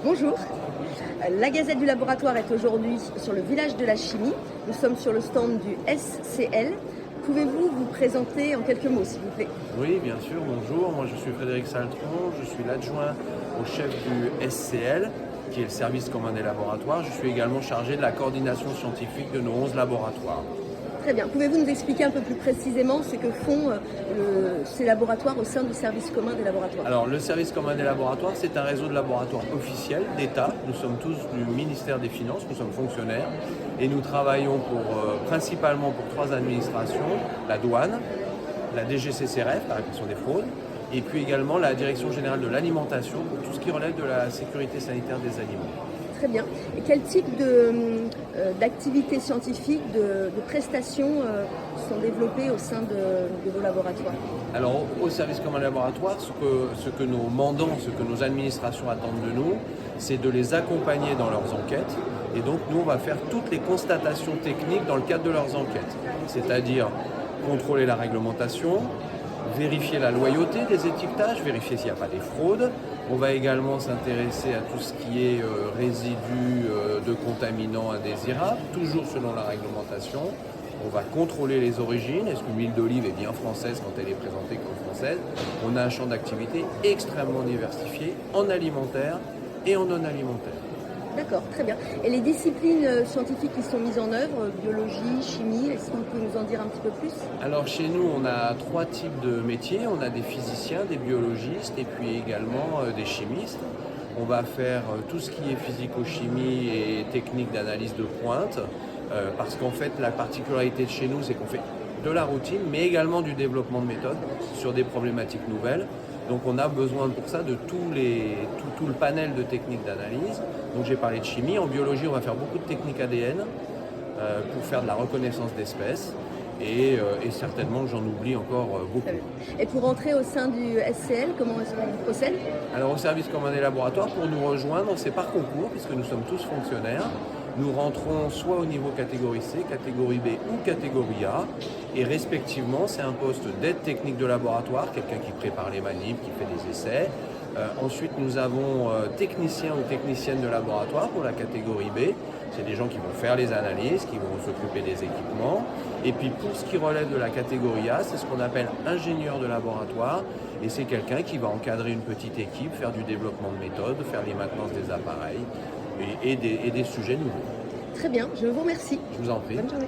Bonjour. La Gazette du Laboratoire est aujourd'hui sur le village de la chimie. Nous sommes sur le stand du SCL. Pouvez-vous vous présenter en quelques mots, s'il vous plaît? Oui, bien sûr, bonjour. Moi, je suis Frédéric Saltron, je suis l'adjoint au chef du SCL, qui est le service commun des laboratoires. Je suis également chargé de la coordination scientifique de nos 11 laboratoires. Très bien. Pouvez-vous nous expliquer un peu plus précisément ce que font ces laboratoires au sein du service commun des laboratoires? Alors, le service commun des laboratoires, c'est un réseau de laboratoires officiels d'État. Nous sommes tous du ministère des Finances, nous sommes fonctionnaires et nous travaillons principalement pour 3 administrations, la douane, la DGCCRF, la répression des fraudes, et puis également la Direction générale de l'alimentation pour tout ce qui relève de la sécurité sanitaire des aliments. Très bien. Et quel type d'activités scientifiques, de prestations sont développées au sein de vos laboratoires? Alors, au service commun laboratoire, ce que nos mandants, ce que nos administrations attendent de nous, c'est de les accompagner dans leurs enquêtes. Et donc, nous, on va faire toutes les constatations techniques dans le cadre de leurs enquêtes. C'est-à-dire contrôler la réglementation, vérifier la loyauté des étiquetages, vérifier s'il n'y a pas des fraudes. On va également s'intéresser à tout ce qui est résidus de contaminants indésirables, toujours selon la réglementation. On va contrôler les origines. Est-ce qu'une huile d'olive est bien française quand elle est présentée comme française? On a un champ d'activité extrêmement diversifié en alimentaire et en non alimentaire. D'accord, très bien. Et les disciplines scientifiques qui sont mises en œuvre, biologie, chimie, est-ce que vous pouvez nous en dire un petit peu plus? Alors chez nous, on a 3 types de métiers. On a des physiciens, des biologistes et puis également des chimistes. On va faire tout ce qui est physico-chimie et technique d'analyse de pointe parce qu'en fait, la particularité de chez nous, c'est qu'on fait de la routine, mais également du développement de méthodes sur des problématiques nouvelles. Donc on a besoin pour ça de tout le panel de techniques d'analyse. Donc j'ai parlé de chimie. En biologie, on va faire beaucoup de techniques ADN pour faire de la reconnaissance d'espèces. Et certainement j'en oublie encore beaucoup. Et pour entrer au sein du SCL, comment est-ce qu'on procède? Alors au service commun des laboratoires, pour nous rejoindre, c'est par concours, puisque nous sommes tous fonctionnaires. Nous rentrons soit au niveau catégorie C, catégorie B ou catégorie A. Et respectivement, c'est un poste d'aide technique de laboratoire, quelqu'un qui prépare les manips, qui fait des essais. Ensuite, nous avons technicien ou technicienne de laboratoire pour la catégorie B. C'est des gens qui vont faire les analyses, qui vont s'occuper des équipements. Et puis pour ce qui relève de la catégorie A, c'est ce qu'on appelle ingénieur de laboratoire. Et c'est quelqu'un qui va encadrer une petite équipe, faire du développement de méthodes, faire les maintenances des appareils et des sujets nouveaux. Très bien, je vous remercie. Je vous en prie. Bonne journée.